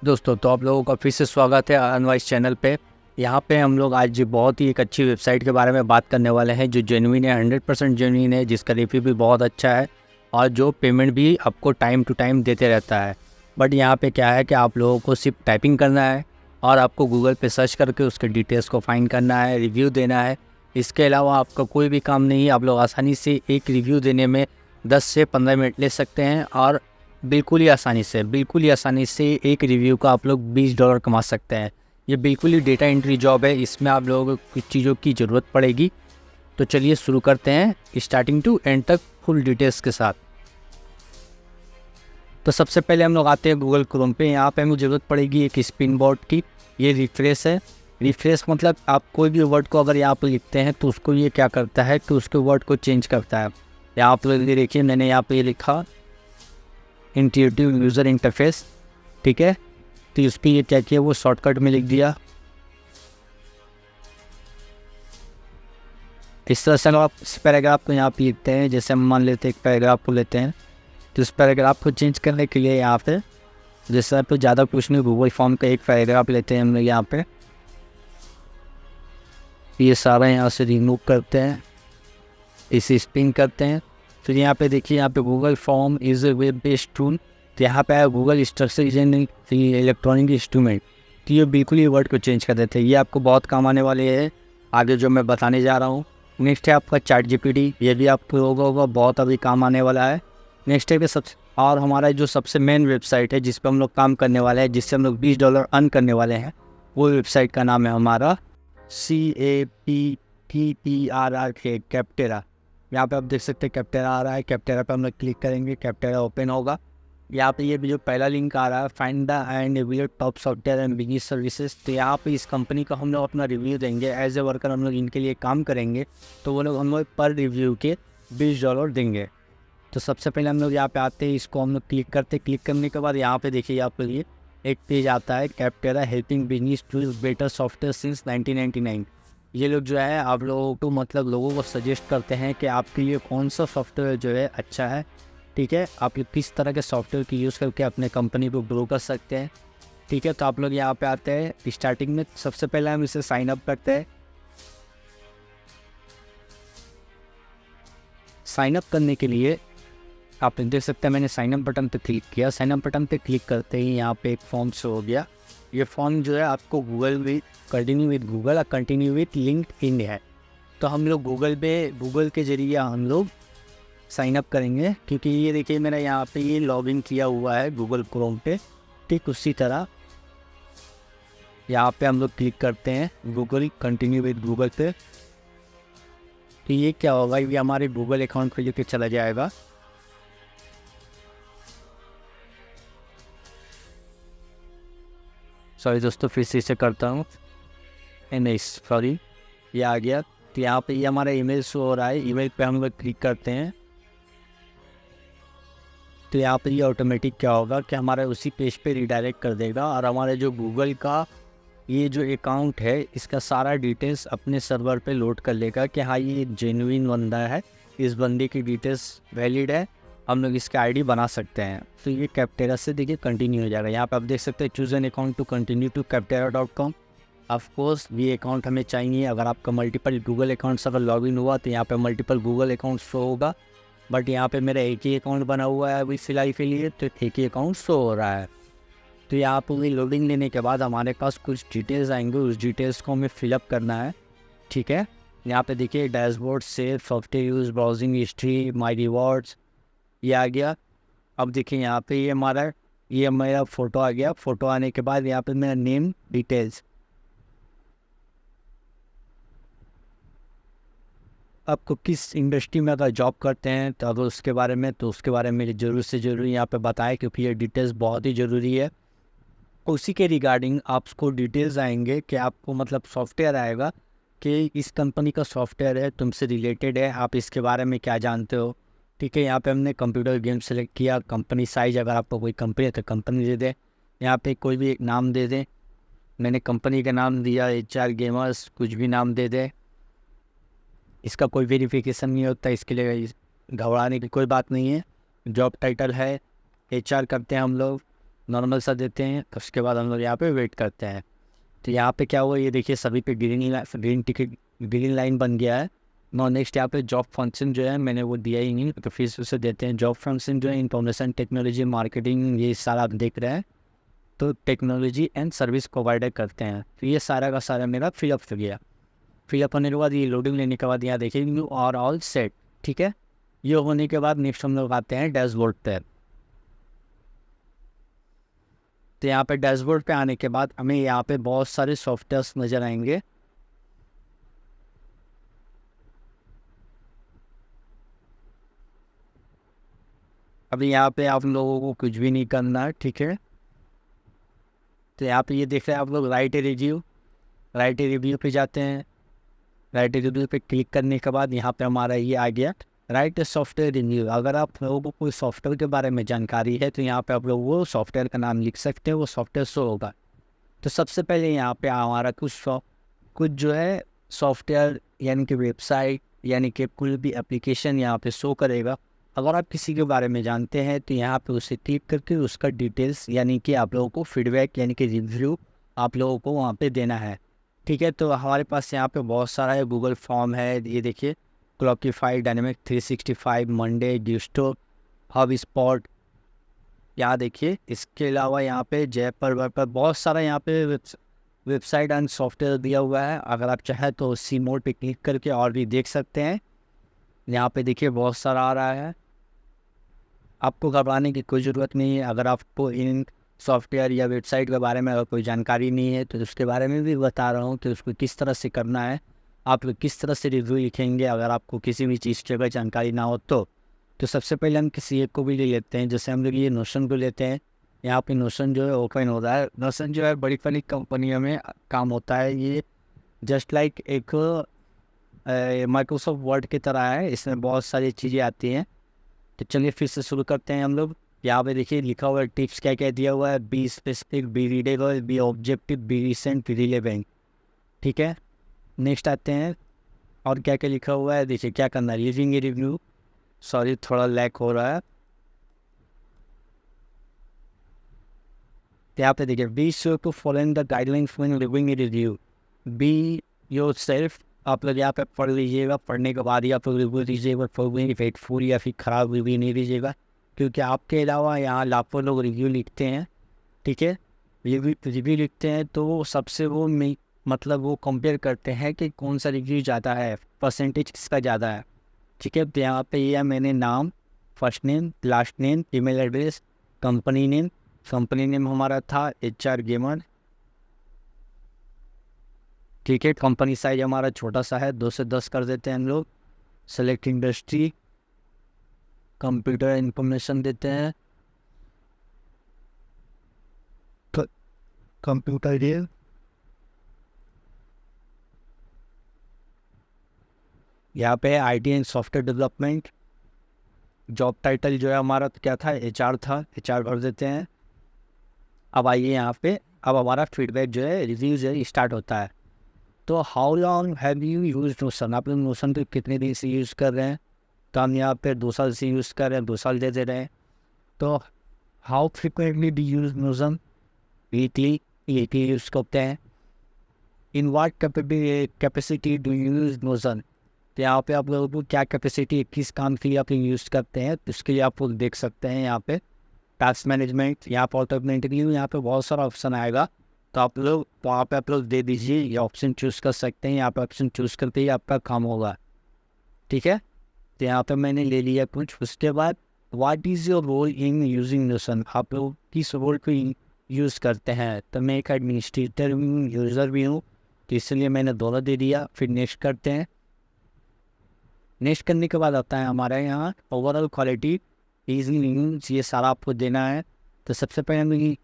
दोस्तों, तो आप लोगों का फिर से स्वागत है अनवाइस चैनल पे। यहाँ पे हम लोग आज बहुत ही एक अच्छी वेबसाइट के बारे में बात करने वाले हैं जो जेन्युइन है, 100% जेन्युइन है, जिसका रिव्यू भी बहुत अच्छा है और जो पेमेंट भी आपको टाइम टू टाइम देते रहता है। बट यहाँ पे क्या है कि आप लोगों को सिर्फ टाइपिंग करना है और आपको गूगल पे सर्च करके उसके डिटेल्स को फाइंड करना है, रिव्यू देना है। इसके अलावा आपका कोई भी काम नहीं है। आप लोग आसानी से एक रिव्यू देने में 10 से 15 मिनट ले सकते हैं और बिल्कुल ही आसानी से एक रिव्यू का आप लोग $20 कमा सकते हैं। ये बिल्कुल ही डेटा एंट्री जॉब है। इसमें आप लोगों को कुछ चीज़ों की ज़रूरत पड़ेगी। तो चलिए शुरू करते हैं स्टार्टिंग टू एंड तक फुल डिटेल्स के साथ। तो सबसे पहले हम लोग आते हैं गूगल क्रोम पे। यहाँ पे हमें ज़रूरत पड़ेगी एक स्पिन बोर्ड की। ये रिफ्रेश है। रिफ्रेश मतलब आप कोई भी वर्ड को अगर यहाँ पर लिखते हैं तो उसको ये क्या करता है कि उसके वर्ड को चेंज करता है। यहाँ पर देखिए, मैंने यहाँ पे लिखा इंट्यूटिव यूज़र इंटरफेस, ठीक है। तो इस पर ये क्या किया, वो शॉर्टकट में लिख दिया। इस तरह से अगर आप इस पैराग्राफ को यहाँ पे लिखते हैं, जैसे हम मान लेते हैं एक पैराग्राफ को लेते हैं, तो इस पैराग्राफ को चेंज करने के लिए यहाँ पे जैसे आप ज़्यादा कुछ नहीं, गूगल फॉर्म का एक पैराग्राफ लेते हैं हम लोग। यहाँ पे ये सारा यहाँ से रिमूव करते हैं, इसे स्पिन करते हैं। फिर यहाँ पे देखिए, यहाँ पे Google form is a web based tool. तो यहाँ पे आया Google structure is an electronic instrument. तो ये बिल्कुल ही वर्ड को चेंज कर देते हैं। ये आपको बहुत काम आने वाले हैं आगे जो मैं बताने जा रहा हूँ। नेक्स्ट है आपका चैट जीपीटी। ये भी आपको होगा बहुत अभी काम आने वाला है। नेक्स्ट है कि और हमारा जो सबसे मेन वेबसाइट है जिस पर हम लोग काम करने वाले हैं, जिससे हम लोग $20 अर्न करने वाले हैं, वो वेबसाइट का नाम है हमारा CAPTERA, कैप्टेरा। यहाँ पे आप देख सकते हैं कैप्टेरा आ रहा है। कैप्टेरा पे हम लोग क्लिक करेंगे, कैप्टेरा ओपन होगा। यहाँ पे ये जो पहला लिंक आ रहा है, find the end review top software and business services. तो यहाँ पे इस कंपनी का हम लोग अपना रिव्यू देंगे। एज ए वर्कर हम लोग इनके लिए काम करेंगे, तो वो लोग हम लोग पर रिव्यू के $20 देंगे। तो सबसे पहले हम लोग यहाँ पे आते हैं, इसको हम लोग क्लिक करते हैं। क्लिक करने के बाद यहाँ पे देखिए, यहाँ पे ये एक पेज आता है, Capterra helping business to better software since 1999। ये लोग जो है आप लोगों को मतलब लोगों को सजेस्ट करते हैं कि आपके लिए कौन सा सॉफ्टवेयर जो है अच्छा है, ठीक है। आप किस तरह के सॉफ्टवेयर की यूज़ करके अपने कंपनी को ग्रो कर सकते हैं, ठीक है। तो आप लोग यहाँ पे आते हैं। स्टार्टिंग में सबसे पहले हम इसे साइन अप करते हैं। साइन अप करने के लिए आप देख सकते हैं, मैंने साइन अप बटन पे क्लिक किया। साइन अप बटन पे क्लिक करते ही यहाँ पे एक फॉर्म शो हो गया। ये फॉर्म जो है आपको Google with continue with Google और कंटिन्यू विद लिंक्डइन है। तो हम लोग गूगल के जरिए हम लोग साइन अप करेंगे, क्योंकि ये देखिए मेरा यहाँ पे ये लॉगिन किया हुआ है गूगल क्रोम पे। ठीक उसी तरह यहाँ पे हम लोग क्लिक करते हैं गूगल कंटिन्यू विद गूगल पे। तो ये क्या होगा, ये हमारे गूगल अकाउंट पे लेके चला जाएगा। सॉरी दोस्तों, फिर से इसे करता हूँ। नहीं सॉरी, ये आ गया। तो यहाँ पे ये हमारा ईमेल शो हो रहा है। ईमेल पे हम लोग क्लिक करते हैं। तो यहाँ पे ये ऑटोमेटिक क्या होगा कि हमारे उसी पेज पे रिडायरेक्ट कर देगा और हमारे जो गूगल का ये जो अकाउंट है, इसका सारा डिटेल्स अपने सर्वर पे लोड कर लेगा कि हाँ ये जेन्युइन बंदा है, इस बंदे की डिटेल्स वैलिड है, हम लोग इसका आईडी बना सकते हैं। तो ये कैप्टेरा से देखिए कंटिन्यू हो जाएगा। यहाँ पे आप देख सकते हैं choose an account to continue to captera.com। Of course ये अकाउंट हमें चाहिए। अगर आपका मल्टीपल गूगल अकाउंट्स अगर लॉगिन हुआ तो यहाँ पे मल्टीपल गूगल अकाउंट शो होगा। बट यहाँ पे मेरा एक ही अकाउंट बना हुआ है अभी फिलहाल के लिए, तो एक ही अकाउंट शो हो रहा है। तो यहाँ पर लोडिंग लेने के बाद हमारे पास कुछ डिटेल्स आएंगे, उस डिटेल्स को हमें फिलअप करना है, ठीक है। यहाँ पे देखिए dashboard, save, software use, browsing history, my rewards, ये आ गया। अब देखिए यहाँ पे ये मेरा फ़ोटो आ गया। फ़ोटो आने के बाद यहाँ पे मेरा नेम डिटेल्स, आपको किस इंडस्ट्री में अगर जॉब करते हैं तो अगर उसके बारे में ज़रूर से ज़रूर यहाँ पे बताएं, क्योंकि ये डिटेल्स बहुत ही ज़रूरी है। उसी के रिगार्डिंग आपको डिटेल्स आएंगे कि आपको मतलब सॉफ्टवेयर आएगा कि इस कंपनी का सॉफ्टवेयर है, तुमसे रिलेटेड है, आप इसके बारे में क्या जानते हो, ठीक है। यहाँ पे हमने कंप्यूटर गेम सेलेक्ट किया। कंपनी साइज, अगर आपको कोई कंपनी है तो कंपनी दे दें। यहाँ पे कोई भी एक नाम दे दें। मैंने कंपनी का नाम दिया HR गेमर्स, कुछ भी नाम दे दें। इसका कोई वेरिफिकेशन नहीं होता, इसके लिए घबराने की कोई बात नहीं है। जॉब टाइटल है HR करते हैं हम लोग। नॉर्मल सा देते हैं, उसके बाद हम लोग यहाँ पे वेट करते हैं। तो यहाँ पे क्या हुआ, ये देखिए सभी पे ग्रीन लाइन बन गया है। नेक्स्ट यहाँ पे जॉब फंक्शन जो है मैंने वो दिया ही नहीं, तो फिर से उसे देते हैं। जॉब फंक्शन जो है इंफॉर्मेशन टेक्नोलॉजी मार्केटिंग, ये सारा आप देख रहे हैं, तो टेक्नोलॉजी एंड सर्विस प्रोवाइडर करते हैं। तो ये सारा का सारा मेरा फिलअप हो गया। फिलअप होने के बाद ये लोडिंग लेने के बाद यहाँ देखिए यू आर ऑल सेट, ठीक है। ये होने के बाद नेक्स्ट हम लोग आते हैं डैशबोर्ड पर। तो यहाँ पे डैशबोर्ड पे आने के बाद हमें यहाँ पे बहुत सारे सॉफ्टवेयर्स नज़र आएंगे। अभी यहाँ पे आप लोगों को कुछ भी नहीं करना है, ठीक है। तो यहाँ पे ये देख रहे हैं आप लोग राइट रिव्यू पे जाते हैं। राइट रिव्यू पे क्लिक करने के बाद यहाँ पे हमारा ये आ गया राइट सॉफ्टवेयर रिव्यू। अगर आप लोगों को कोई सॉफ्टवेयर के बारे में जानकारी है तो यहाँ पे आप लोग वो सॉफ्टवेयर का नाम लिख सकते हैं, वो सॉफ्टवेयर शो होगा। तो सबसे पहले यहाँ पे हमारा कुछ जो है सॉफ्टवेयर यानी कि वेबसाइट यानी कि कोई भी एप्लीकेशन यहाँ पे शो करेगा। अगर आप किसी के बारे में जानते हैं तो यहाँ पे उसे क्लिक करके उसका डिटेल्स यानी कि आप लोगों को फीडबैक यानी कि रिव्यू आप लोगों को वहाँ पे देना है, ठीक है। तो हमारे पास यहाँ पे बहुत सारा है, गूगल फॉर्म है, ये देखिए क्लॉकिफाई, डायनेमिक 365, मंडे, गिस्टो, हब स्पॉट, यहाँ देखिए। इसके अलावा यहाँ पे जेपर पर बहुत सारा यहाँ पे वेबसाइट एंड सॉफ्टवेयर दिया हुआ है। अगर आप चाहें तो सी मोड पे क्लिक करके और भी देख सकते हैं। यहाँ पे देखिए बहुत सारा आ रहा है, आपको घबराने की कोई ज़रूरत नहीं है। अगर आपको इन सॉफ्टवेयर या वेबसाइट के बारे में अगर कोई जानकारी नहीं है तो उसके बारे में भी बता रहा हूँ कि उसको किस तरह से करना है, आप किस तरह से रिव्यू लिखेंगे अगर आपको किसी भी चीज़ की अगर जानकारी ना हो तो सबसे पहले हम किसी एक को भी ले लेते हैं। जैसे हम लोग ये नोशन को लेते हैं। यहाँ पे नोशन जो है ओपन हो रहा है। नोशन जो है बड़ी बड़ी कंपनियों में काम होता है। ये जस्ट लाइक एक माइक्रोसॉफ्ट वर्ड की तरह है, इसमें बहुत सारी चीज़ें आती हैं। तो चलिए फिर से शुरू करते हैं हम लोग। यहाँ पे देखिए लिखा हुआ है टिप्स क्या क्या दिया हुआ है, be specific, be readable, be objective, be recent, be relevant, ठीक है। नेक्स्ट आते हैं और क्या क्या लिखा हुआ है, देखिए क्या करना है, रीडिंग ए रिव्यू, सॉरी थोड़ा लैग हो रहा है। यहाँ पे देखिए be sure to following the guidelines when reviewing a review, be yourself. आप लोग यहाँ पे पढ़ लीजिएगा, पढ़ने के बाद ही आप लोग रिव्यू दीजिएगा, फेटफुल या फिर ख़राब रिव्यू नहीं दीजिएगा, क्योंकि आपके अलावा यहाँ लाखों लोग रिव्यू लिखते हैं, ठीक है। रिव्यू लिखते हैं तो सबसे वो मतलब वो कंपेयर करते हैं कि कौन सा रिव्यू ज़्यादा है, परसेंटेज किसका ज़्यादा है, ठीक है। तो यहाँ पे ये मैंने नाम, first name, last name, email address, company name हमारा था HR गेमर, ठीक है। कंपनी साइज हमारा छोटा सा है, 2 से 10 कर देते हैं हम लोग। सेलेक्ट इंडस्ट्री, कंप्यूटर इंफॉर्मेशन देते हैं, कंप्यूटर डे, यहाँ पे IT and software development. Job title जो है हमारा क्या था, HR था, HR भर देते हैं। अब आइए यहाँ पे, अब हमारा फीडबैक जो है रिव्यू जो है स्टार्ट होता है। तो how long have you use notion, आप लोग नोशन को कितने दिन से यूज़ कर रहे हैं, तो हम यहाँ पे 2 साल से यूज़ कर रहे हैं, 2 साल दे रहे हैं। तो how frequently do use notion, weekly use करते हैं। इन वाट कैपेसिटी डू यूज नोशन, तो यहाँ पे आप लोगों को क्या कैपेसिटी, किस काम के लिए आप यूज़ करते हैं, तो इसके लिए आप लोग देख सकते हैं यहाँ पे टास्क मैनेजमेंट, यहाँ पर ऑटोमेटिक, यहाँ पे बहुत सारा ऑप्शन आएगा, तो आप लोग वहाँ पे आप लोग दे दीजिए, ये ऑप्शन चूज़ कर सकते हैं। यहाँ पे ऑप्शन चूज़ करते ही आपका काम होगा, ठीक है। तो यहाँ पे मैंने ले लिया कुछ। उसके बाद what is your role in using Notion, आप लोग किस रोल को यूज़ करते हैं। तो मैं एक एडमिनिस्ट्रेटर भी हूँ, यूज़र भी हूँ, तो इसलिए मैंने दोनों दे दिया। फिर नेक्स्ट करते हैं। नेक्स्ट करने के बाद आता है हमारे यहाँ ओवरऑल क्वालिटी, ईजी यूज, ये सारा आपको देना है। तो सबसे पहले हम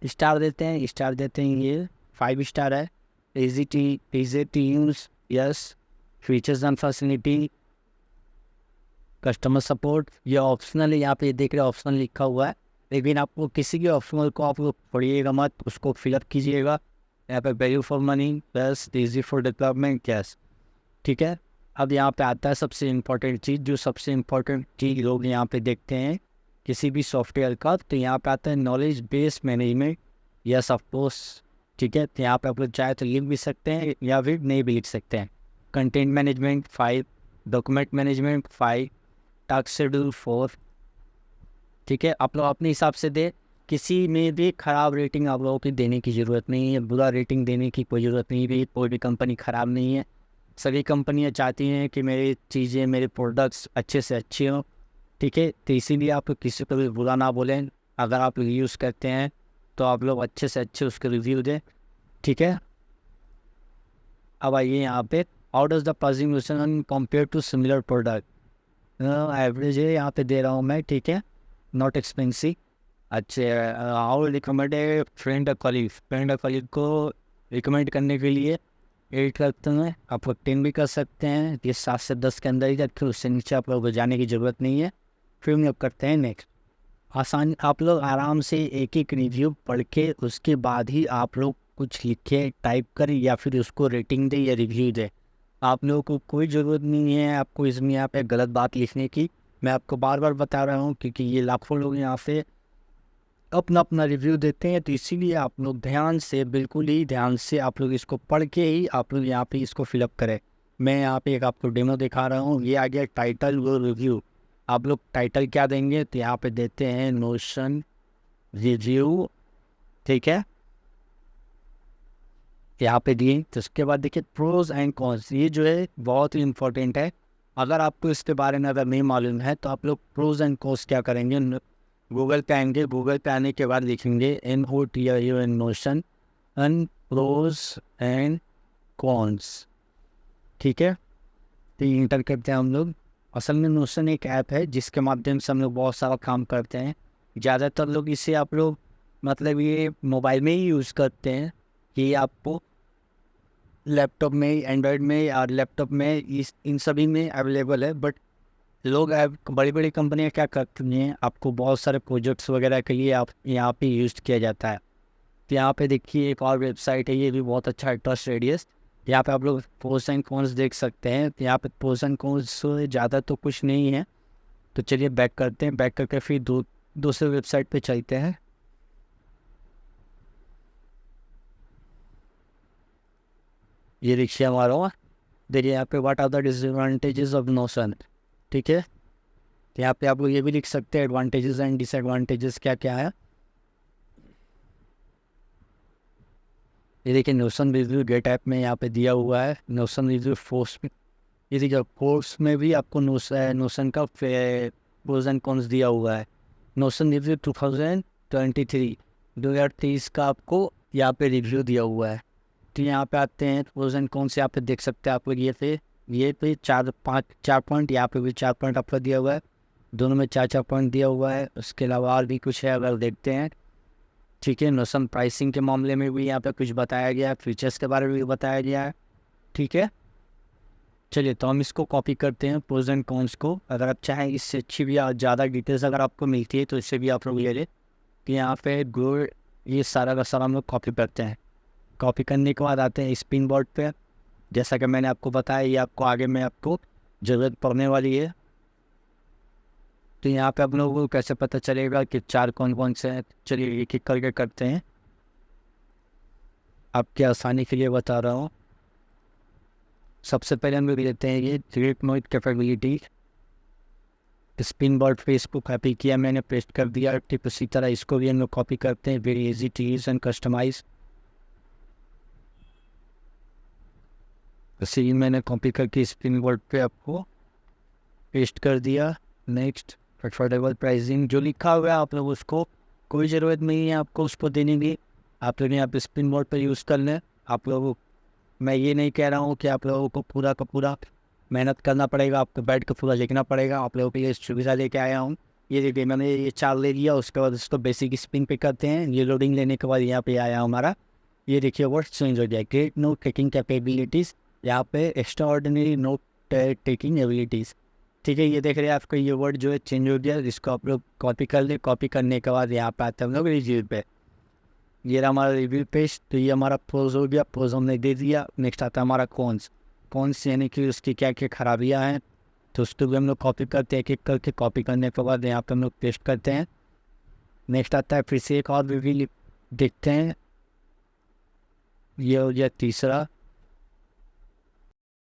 स्टार देते हैं, ये 5 स्टार है। Easy to use, yes. Features and facility, customer support, ये ऑप्शनल है, यहाँ पे देख रहे ऑप्शनल लिखा हुआ है, लेकिन आपको किसी भी ऑप्शनल को आप लोग पढ़िएगा मत, उसको फिलअप कीजिएगा। यहाँ पे value for money, plus easy for development, yes, ठीक है। अब यहाँ पे आता है सबसे इम्पोर्टेंट चीज़, जो सबसे इम्पोर्टेंट चीज़ लोग यहाँ पे देखते हैं, किसी भी सॉफ्टवेयर का, तो यहाँ पे आता है knowledge base management. Yes of course, ठीक है। तो यहाँ पे आप लोग चाहे तो लिख भी सकते हैं या फिर नहीं भी लिख सकते हैं। Content management 5, document management 5, task schedule 4, ठीक है। आप लोग अपने हिसाब से दे, किसी में भी ख़राब रेटिंग आप लोगों की देने की ज़रूरत नहीं है, बुरा रेटिंग देने की कोई ज़रूरत नहीं है। कोई भी कंपनी ख़राब नहीं है, सभी कंपनियां चाहती हैं कि मेरी चीज़ें, मेरे प्रोडक्ट्स अच्छे से अच्छे हों, ठीक है। तो इसीलिए आप लोग किसी को भी बुरा ना बोलें। अगर आप लोग यूज़ करते हैं तो आप लोग अच्छे से अच्छे उसके रिव्यू दें, ठीक है। अब आइए यहाँ पे, how does the presentation compare to similar product. Average है यहाँ पे दे रहा हूँ मैं, ठीक है, नॉट एक्सपेंसिव। अच्छा, how recommend a friend colleague को रिकमेंड करने के लिए 8 करते हैं, आप लोग 10 भी कर सकते हैं। ये 7 से 10 के अंदर ही रखें, उससे नीचे आप लोग को जाने की ज़रूरत नहीं है। फिर हम लोग करते हैं नेक्स्ट। आसान, आप लोग आराम से एक एक रिव्यू पढ़ के उसके बाद ही आप लोग कुछ लिखे, टाइप करें या फिर उसको रेटिंग दे या रिव्यू दे। आप लोगों को कोई ज़रूरत नहीं है आपको इसमें यहाँ पे गलत बात लिखने की। मैं आपको बार बार बता रहा हूँ क्योंकि ये लाखों लोग यहाँ पे अपना अपना रिव्यू देते हैं, तो इसीलिए आप लोग ध्यान से, बिल्कुल ही ध्यान से आप लोग इसको पढ़ के ही आप लोग यहाँ पे इसको फिलअप करें। मैं यहाँ पे एक आपको डेमो दिखा रहा हूँ। ये आ गया टाइटल वो रिव्यू। आप लोग टाइटल क्या देंगे, तो यहाँ पे देते हैं नोशन रिव्यू, ठीक है। यहाँ पे दिए, तो उसके बाद देखिए प्रोज एंड कॉन्स। ये जो है बहुत ही इंपॉर्टेंट है। अगर आपको इसके बारे में अगर नहीं मालूम है तो आप लोग प्रोज एंड कॉन्स क्या करेंगे, गूगल पे आएंगे, गूगल पे आने के बाद लिखेंगे NOTION Notion and pros and cons, ठीक है। तो इंटर करते हैं हम लोग। असल में नोशन एक ऐप है जिसके माध्यम से हम लोग बहुत सारा काम करते हैं। ज़्यादातर लोग इसे आप लोग मतलब ये मोबाइल में ही यूज़ करते हैं। ये आपको लैपटॉप में, एंड्रॉयड में और लैपटॉप में, इस इन सभी में अवेलेबल है। बट लोग बड़ी बड़ी कंपनियां क्या करती हैं, आपको बहुत सारे प्रोजेक्ट्स वगैरह के लिए आप यहाँ पे यूज़ किया जाता है। तो यहाँ पे देखिए एक और वेबसाइट है, ये भी बहुत अच्छा है, ट्रस्ट रेडियस। यहाँ पे आप लोग प्रोस एंड कॉन्स देख सकते हैं। तो यहाँ पे प्रोस एंड कॉन्स ज़्यादा तो कुछ नहीं है। तो चलिए बैक करते हैं, बैक करके फिर दूसरे वेबसाइट पे चलते हैं। ये देखिए हमारा, देखिए यहाँ पे what are the disadvantages of Notion, ठीक है। तो यहाँ पे आप लोग ये भी लिख सकते हैं एडवांटेजेस एंड डिसएडवांटेजेस क्या क्या है। ये देखिए नोशन रिव्यू गेट ऐप में यहाँ पे दिया हुआ है। नोशन रिव्यू फोर्स में, ये देखिए कोर्स में भी आपको नोशन का प्रोज एंड कॉन्स दिया हुआ है। नोशन रिव्यू 2023 का आपको यहाँ पे रिव्यू दिया हुआ है। तो यहाँ पे आते हैं प्रोज एंड कॉन्स, यहाँ पे देख सकते हैं आप लोग। ये पे 4 पॉइंट, यहाँ पे भी 4 पॉइंट आपको दिया हुआ है। दोनों में 4 पॉइंट दिया हुआ है। उसके अलावा और भी कुछ है अगर देखते हैं, ठीक है। नोशन प्राइसिंग के मामले में भी यहाँ पे कुछ बताया गया है, फीचर्स के बारे में भी बताया गया है, ठीक है। चलिए तो हम इसको कॉपी करते हैं प्रोज एंड कॉन्स को। अगर आप चाहें इससे अच्छी भी ज़्यादा डिटेल्स अगर आपको मिलती है तो इससे भी आप लोग ले लें। तो यहाँ पे गुड, ये सारा का सारा हम लोग कॉपी करते हैं। कॉपी करने के बाद आते हैं स्पिन बोर्ड पे। जैसा कि मैंने आपको बताया, ये आपको आगे में आपको ज़रूरत पड़ने वाली है। तो यहाँ पे आप लोगों को कैसे पता चलेगा कि 4 कौन कौन से हैं, चलिए एक एक करके करते हैं, आपकी आसानी के लिए बता रहा हूँ। सबसे पहले हम लोग लेते हैं ये create note capability. Spin board पे इसको कॉपी किया मैंने, पेस्ट कर दिया। ठीक उसी तरह इसको भी हम लोग कॉपी करते हैं। Very easy to use and customize. इसी मैंने कॉपी करके स्पिन बोर्ड पे आपको पेस्ट कर दिया। नेक्स्ट, अफोर्डेबल प्राइसिंग जो लिखा हुआ है आप लोग उसको, कोई ज़रूरत नहीं है आपको उसको देने की। आप लोग यहाँ पे स्पिन बोर्ड पर यूज़ कर लें। आप लोगों, मैं ये नहीं कह रहा हूँ कि आप लोगों को पूरा का पूरा मेहनत करना पड़ेगा, आपको बैठ के पूरा लिखना पड़ेगा। आप लोगों के लिए सुविधा लेके आया हूँ। ये देखिए मैंने ये 4 ले लिया। उसके बाद उसको बेसिक स्पिन पे करते हैं। ये लोडिंग लेने के बाद यहाँ पे आया हमारा, ये देखिए वर्ड चेंज हो गया, ग्रेट नोट टेकिंग कैपेबिलिटीज़। यहाँ पे extra ordinary note taking abilities, ठीक है। ये देख रहे हैं आपका ये वर्ड जो है चेंज हो गया। इसको आप लोग कॉपी कर ले। कॉपी करने के बाद यहाँ पे आते हैं हम लोग रिव्यू पे। ये रहा हमारा रिव्यू पेज। तो ये हमारा प्रोज हो गया, प्रोज हमने दे दिया। नेक्स्ट आता है हमारा कॉन्स। कॉन्स यानी कि उसकी क्या क्या खराबियाँ हैं, तो उसको भी हम लोग कॉपी करते हैं, एक एक करके कॉपी करने के बाद यहाँ पे हम लोग पेस्ट करते हैं। नेक्स्ट आता है फिर से एक और रिव्यू देखते हैं, ये हो गया तीसरा।